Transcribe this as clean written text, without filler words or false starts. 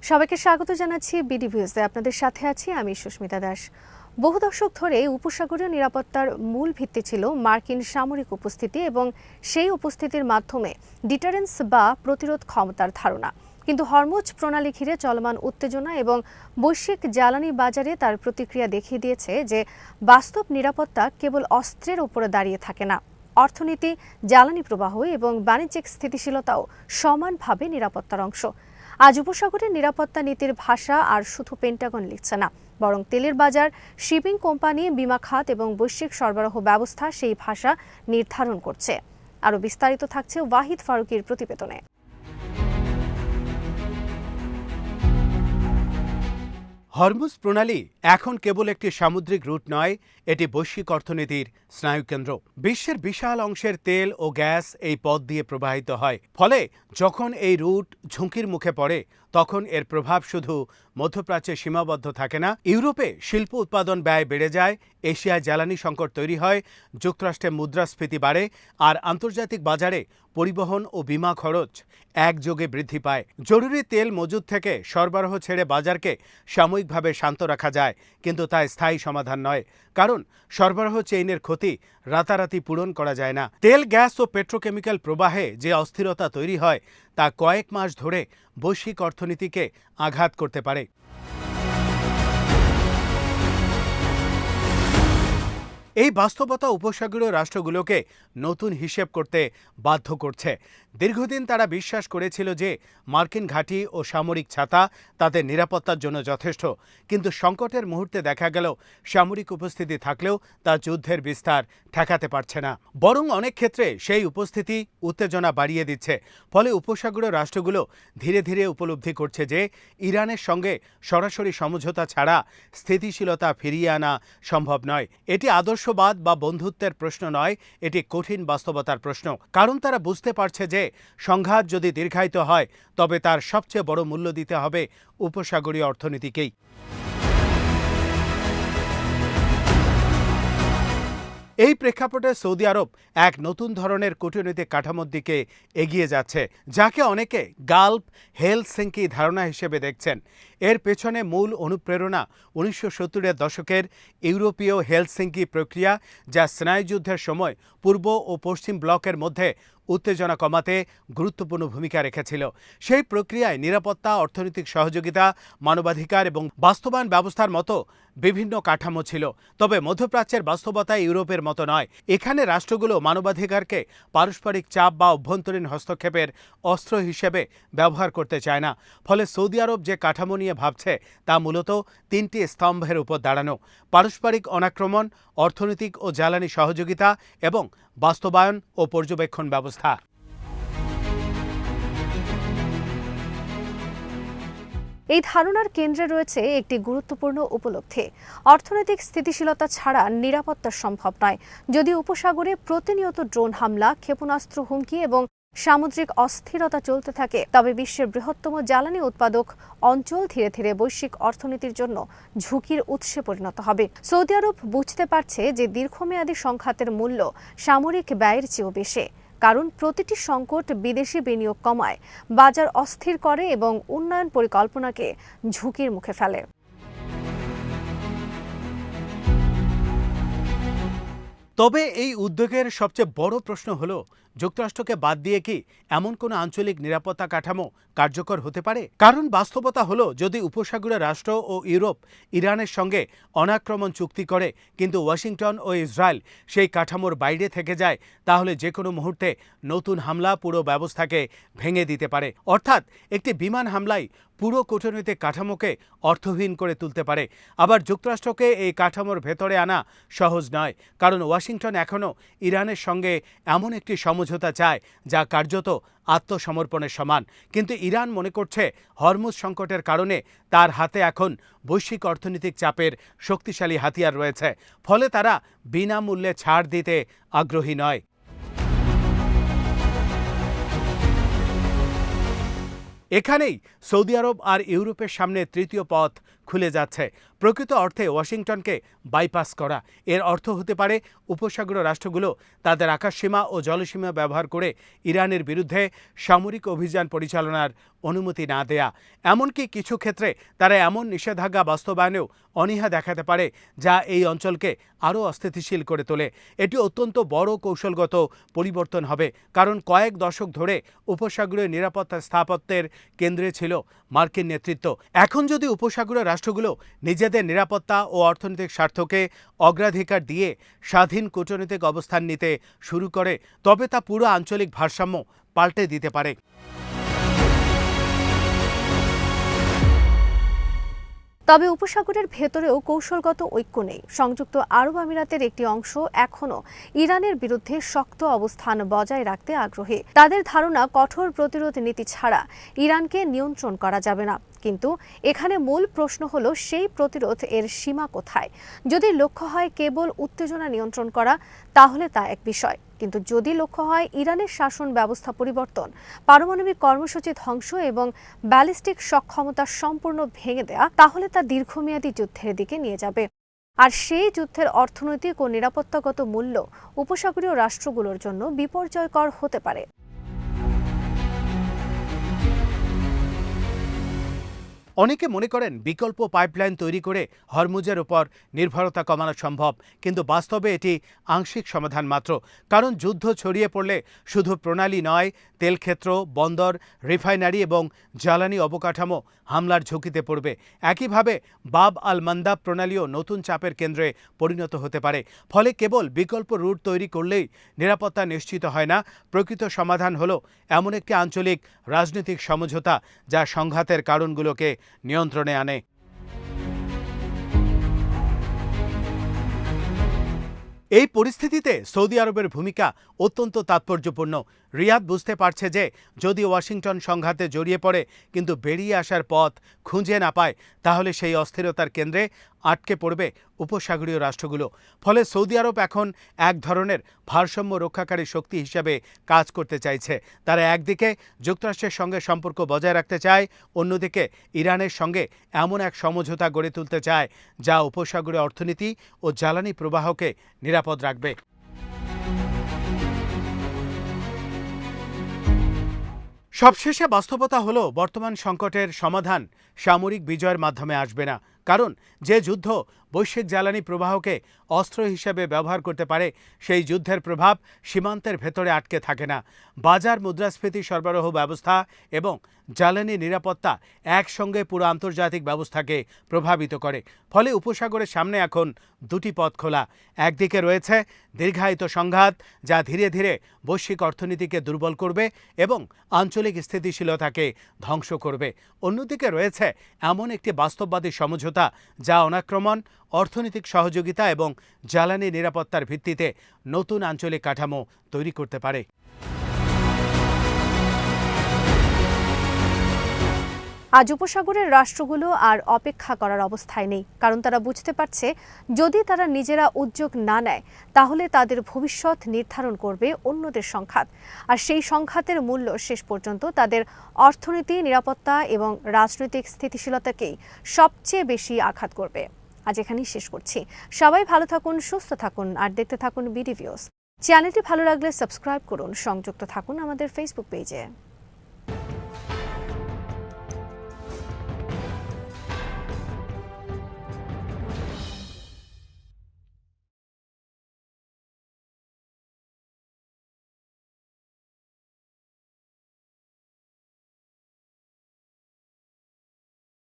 সবাইকে স্বাগত জানাচ্ছি বিডি ভিউজে। আপনাদের সাথে আছি আমি সুস্মিতা দাস। বহু দশক ধরে উপসাগরীয় নিরাপত্তার মূল ভিত্তি ছিল মার্কিন সামরিক উপস্থিতি এবং সেই উপস্থিতির মাধ্যমে ডিটারেন্স বা প্রতিরোধ ক্ষমতার ধারণা। কিন্তু হরমুজ প্রণালী ঘিরে চলমান উত্তেজনা এবং বৈশ্বিক জ্বালানি বাজারে তার প্রতিক্রিয়া দেখিয়ে দিয়েছে যে বাস্তব নিরাপত্তা কেবল অস্ত্রের উপরে দাঁড়িয়ে থাকে না। অর্থনীতি, জ্বালানি প্রবাহ এবং বাণিজ্যিক স্থিতিশীলতাও সমানভাবে নিরাপত্তার অংশ। আজ উপসাগরের নিরাপত্তা নীতির ভাষা আর শুধু পেন্টাগন লিখছে না, বরং তেলের বাজার, শিপিং কোম্পানি, বিমা খাত এবং বৈশ্বিক সরবরাহ ব্যবস্থা সেই ভাষা নির্ধারণ করছে। আরও বিস্তারিত থাকছে ওয়াহিদ ফারুকীর প্রতিবেদনে। হরমুজ প্রণালী এখন কেবল একটি সামুদ্রিক রুট নয়, এটি বৈশ্বিক অর্থনীতির স্নায়ুকেন্দ্র। বিশ্বের বিশাল অংশের তেল ও গ্যাস এই পথ দিয়ে প্রবাহিত হয়। ফলে যখন এই রুট ঝুঁকির মুখে পড়ে তখন এর প্রভাব শুধু মধ্যপ্রাচ্যে সীমাবদ্ধ থাকে না। ইউরোপে শিল্প উৎপাদন ব্যয় বেড়ে যায়, এশিয়ায় জ্বালানি সংকট তৈরি হয়, যুক্তরাষ্ট্রে মুদ্রাস্ফীতি বাড়ে, আর আন্তর্জাতিক বাজারে পরিবহন ও বিমা খরচ একযোগে বৃদ্ধি পায়। জরুরি তেল মজুদ থেকে সরবরাহ ছেড়ে বাজারকে সাময়িকভাবে শান্ত রাখা যায়, কিন্তু তা স্থায়ী সমাধান নয়, কারণ সরবরাহ চেইনের ক্ষতি রাতারাতি পূরণ করা যায় না। তেল, গ্যাস ও পেট্রোকেমিক্যাল প্রবাহে যে অস্থিরতা তৈরি হয় তা কয়েক মাস ধরে বৈশ্বিক অর্থনীতিকে আঘাত করতে পারে। এই বাস্তবতা উপসাগরীয় রাষ্ট্রগুলোকে নতুন হিসেব করতে বাধ্য করছে। দীর্ঘদিন তারা বিশ্বাস করেছিল যে মার্কিন ঘাঁটি ও সামরিক ছাতা তাদের নিরাপত্তার জন্য যথেষ্ট, কিন্তু সংকটের মুহূর্তে দেখা গেল সামরিক উপস্থিতি থাকলেও তা যুদ্ধের বিস্তার ঠেকাতে পারছে না, বরং অনেক ক্ষেত্রে সেই উপস্থিতি উত্তেজনা বাড়িয়ে দিচ্ছে। ফলে উপসাগরীয় রাষ্ট্রগুলো ধীরে ধীরে উপলব্ধি করছে যে ইরানের সঙ্গে সরাসরি সমঝোতা ছাড়া স্থিতিশীলতা ফিরিয়ে আনা সম্ভব নয়। এটি আদর্শবাদ বা বন্ধুত্বের প্রশ্ন নয়, এটি কঠিন বাস্তবতার প্রশ্ন। কারণ তারা বুঝতে পারছে যে সংঘাত যদি দীর্ঘায়িত হয় তবে তার সবচেয়ে বড় মূল্য দিতে হবে উপসাগরীয় অর্থনীতিকেই। এই প্রেক্ষাপটে সৌদি আরব এক নতুন ধরনের কূটনৈতিক কাঠামোর দিকে এগিয়ে যাচ্ছে, যাকে অনেকে গালফ হেলসিঙ্কি ধারণা হিসেবে দেখছেন। এর পেছনে মূল অনুপ্রেরণা 1970-এর দশকের ইউরোপীয় হেলসিঙ্কি প্রক্রিয়া, যা স্নায়ুযুদ্ধের সময় পূর্ব ও পশ্চিম ব্লকের মধ্যে উত্তেজনা কমাতে গুরুত্বপূর্ণ ভূমিকা রেখেছিল। সেই প্রক্রিয়ায় নিরাপত্তা, অর্থনৈতিক সহযোগিতা, মানবাধিকার এবং বাস্তবায়ন ব্যবস্থার মতো বিভিন্ন কাঠামো ছিল। তবে মধ্যপ্রাচ্যের বাস্তবতা ইউরোপের মতো নয়। এখানে রাষ্ট্রগুলো মানবাধিকারকে পারস্পরিক চাপ বা অভ্যন্তরীণ হস্তক্ষেপের অস্ত্র হিসেবে ব্যবহার করতে চায় না। ফলে সৌদি আরব যে কাঠামো নিয়ে ভাবছে তা মূলত তিনটি স্তম্ভের উপর দাঁড়ানো: পারস্পরিক অনাক্রমণ, অর্থনৈতিক ও জ্বালানি সহযোগিতা এবং বাস্তবায়ন ও পর্যবেক্ষণ ব্যবস্থা। এই ধারণার কেন্দ্রে রয়েছে একটি গুরুত্বপূর্ণ উপলব্ধি: অর্থনৈতিক স্থিতিশীলতা ছাড়া নিরাপত্তা সম্ভব নয়। যদি উপসাগরে প্রতিনিয়ত ড্রোন হামলা, ক্ষেপণাস্ত্র হুমকি এবং সামুদ্রিক অস্থিরতা চলতে থাকে, তবে বিশ্বের বৃহত্তম জ্বালানি উৎপাদক অঞ্চল ধীরে ধীরে বৈশ্বিক অর্থনীতির জন্য ঝুঁকির উৎসে পরিণত হবে। সৌদি আরব বুঝতে পারছে যে দীর্ঘমেয়াদী সংঘাতের মূল্য সামরিক ব্যয়ের চেয়েও বেশি, কারণ প্রতিটি সংকট বিদেশি বিনিয়োগ কমায়, বাজার অস্থির করে এবং উন্নয়ন পরিকল্পনাকে ঝুঁকির মুখে ফেলে। তবে এই উদ্যোগের সবচেয়ে বড় প্রশ্ন হলো, যুক্তরাষ্ট্রকে বাদ দিয়ে কি এমন কোনো আঞ্চলিক নিরাপত্তা কাঠামো কার্যকর হতে পারে? কারণ বাস্তবতা হলো, যদি উপসাগরীয় রাষ্ট্র ও ইউরোপ ইরানের সঙ্গে অনাক্রমণ চুক্তি করে কিন্তু ওয়াশিংটন ও ইসরায়েল সেই কাঠামোর বাইরে থেকে যায়, তাহলে যে কোনো মুহূর্তে নতুন হামলা পুরো ব্যবস্থাকে ভেঙে দিতে পারে। অর্থাৎ একটি বিমান হামলাই পুরো কূটনৈতিক কাঠামোকে অর্থহীন করে তুলতে পারে। আবার যুক্তরাষ্ট্রকে এই কাঠামোর ভেতরে আনা সহজ নয়, কারণ ওয়াশিংটন এখনও ইরানের সঙ্গে এমন একটি সমঝোতা চায় যা কার্যত আত্মসমর্পণের সমান। কিন্তু ইরান মনে করছে হরমুজ সংকটের কারণে তার হাতে এখন বৈশ্বিক অর্থনৈতিক চাপের শক্তিশালী হাতিয়ার রয়েছে, ফলে তারা বিনামূল্যে ছাড় দিতে আগ্রহী নয়। এখানেই সৌদি আরব আর ইউরোপের সামনে তৃতীয় পথ খুলে যাচ্ছে। প্রকৃত অর্থে ওয়াশিংটনকে বাইপাস করা। এর অর্থ হতে পারে উপসাগরীয় রাষ্ট্রগুলো তাদের আকাশসীমা ও জলসীমা ব্যবহার করে ইরানের বিরুদ্ধে সামরিক অভিযান পরিচালনার অনুমতি না দেয়া। এমনকি কিছু ক্ষেত্রে তারা এমন নিষেধাজ্ঞা বাস্তবায়নেও অনীহা দেখাতে পারে যা এই অঞ্চলকে আরও অস্থিতিশীল করে তোলে। এটি অত্যন্ত বড় কৌশলগত পরিবর্তন হবে, কারণ কয়েক দশক ধরে উপসাগরীয় নিরাপত্তা স্থাপত্যের কেন্দ্রে ছিল মার্কিন নেতৃত্ব। এখন যদি উপসাগরীয় রাষ্ট্রগুলো নিজেদের নিরাপত্তা ও অর্থনৈতিক স্বার্থকে অগ্রাধিকার দিয়ে স্বাধীন কূটনৈতিক অবস্থান নিতে শুরু করে, তবে তা পুরো আঞ্চলিক ভারসাম্য পাল্টে দিতে পারে। তবে উপসাগরের ভেতরেও কৌশলগত ঐক্য নেই। সংযুক্ত আরব আমিরাতের একটি অংশ এখনও ইরানের বিরুদ্ধে শক্ত অবস্থান বজায় রাখতে আগ্রহী। তাদের ধারণা, কঠোর প্রতিরোধ নীতি ছাড়া ইরানকে নিয়ন্ত্রণ করা যাবে না। কিন্তু এখানে মূল প্রশ্ন হলো, সেই প্রতিরোধ এর সীমা কোথায়? যদি লক্ষ্য হয় কেবল উত্তেজনা নিয়ন্ত্রণ করা, তাহলে তা এক বিষয়। কিন্তু যদি লক্ষ্য হয় ইরানের শাসন ব্যবস্থা পরিবর্তন, পারমাণবিক কর্মসূচি ধ্বংস এবং ব্যালিস্টিক সক্ষমতা সম্পূর্ণ ভেঙে দেয়া, তাহলে তা দীর্ঘমেয়াদী যুদ্ধের দিকে নিয়ে যাবে। আর সেই যুদ্ধের অর্থনৈতিক ও নিরাপত্তাগত মূল্য উপসাগরীয় রাষ্ট্রগুলোর জন্য বিপর্যয়কর হতে পারে। অনেকে মনে করেন বিকল্প পাইপলাইন তৈরি করে হরমুজের উপর নির্ভরতা কমানো সম্ভব, কিন্তু বাস্তবে এটি আংশিক সমাধান মাত্র। কারণ যুদ্ধ ছড়িয়ে পড়লে শুধু প্রণালী নয়, তেলক্ষেত্র, বন্দর, রিফাইনারি এবং জ্বালানি অবকাঠামো হামলার ঝুঁকিতে পড়বে। একইভাবে বাব আল মান্দাব প্রণালীও নতুন চাপের কেন্দ্রে পরিণত হতে পারে। ফলে কেবল বিকল্প রুট তৈরি করলেই নিরাপত্তা নিশ্চিত হয় না। প্রকৃত সমাধান হলো এমন একটি আঞ্চলিক রাজনৈতিক সমঝোতা যা সংঘাতের কারণগুলোকে নিয়ন্ত্রণে আনে। এই পরিস্থিতিতে সৌদি আরবের ভূমিকা অত্যন্ত তাৎপর্যপূর্ণ। রিয়াদ বুঝতে পারছে যে যদি ওয়াশিংটন সংঘাতে জড়িয়ে পড়ে কিন্তু বেরিয়ে আসার পথ খুঁজে না পায়, তাহলে সেই অস্থিরতার কেন্দ্রে আটকে পড়বে উপসাগরীয় রাষ্ট্রগুলো। ফলে সৌদি আরব এখন এক ধরনের ভারসাম্য রক্ষাকারী শক্তি হিসাবে কাজ করতে চাইছে। তারা একদিকে যুক্তরাষ্ট্রের সঙ্গে সম্পর্ক বজায় রাখতে চায়, অন্যদিকে ইরানের সঙ্গে এমন এক সমঝোতা গড়ে তুলতে চায় যা উপসাগরীয় অর্থনীতি ও জ্বালানি প্রবাহকে নিরাপদ রাখবে। সবশেষে বাস্তবতা হলো, বর্তমান সংকটের সমাধান সামরিক বিজয়ের মাধ্যমে আসবে না। কারণ যে যুদ্ধ বৈশ্বিক জ্বালানি প্রবাহকে অস্ত্র হিসেবে ব্যবহার করতে পারে, সেই যুদ্ধের প্রভাব সীমান্তের ভেতরে আটকে থাকে না। বাজার, মুদ্রাস্ফীতি, সরবরাহ ব্যবস্থা এবং জ্বালানি নিরাপত্তা একসঙ্গে পুরো আন্তর্জাতিক ব্যবস্থাকে প্রভাবিত করে। ফলে উপসাগরের সামনে এখন দুটি পথ খোলা। একদিকে রয়েছে দীর্ঘায়িত সংঘাত যা ধীরে ধীরে বৈশ্বিক অর্থনীতিকে দুর্বল করবে এবং আঞ্চলিক স্থিতিশীলতাকে ধ্বংস করবে। অন্যদিকে রয়েছে এমন একটি বাস্তববাদী সমঝোতা যা অনাক্রমণ, অর্থনৈতিক সহযোগিতা এবং জ্বালানি নিরাপত্তার ভিত্তিতে নতুন আঞ্চলিক কাঠামো তৈরি করতে পারে। আজ উপসাগরের রাষ্ট্রগুলো আর অপেক্ষা করার অবস্থায় নেই, কারণ তারা বুঝতে পারছে যদি তারা নিজেরা উদ্যোগ না নেয়, তাহলে তাদের ভবিষ্যৎ নির্ধারণ করবে অন্যদের সংঘাত। আর সেই সংঘাতের মূল্য শেষ পর্যন্ত তাদের অর্থনীতি, নিরাপত্তা এবং রাজনৈতিক স্থিতিশীলতাকেই সবচেয়ে বেশি আঘাত করবে। আজ এখানেই শেষ করছি। সবাই ভালো থাকুন, সুস্থ থাকুন আর দেখতে থাকুন বিডি ভিউজ। চ্যানেলটি ভালো লাগলে সাবস্ক্রাইব করুন, সংযুক্ত থাকুন আমাদের ফেসবুক পেজে।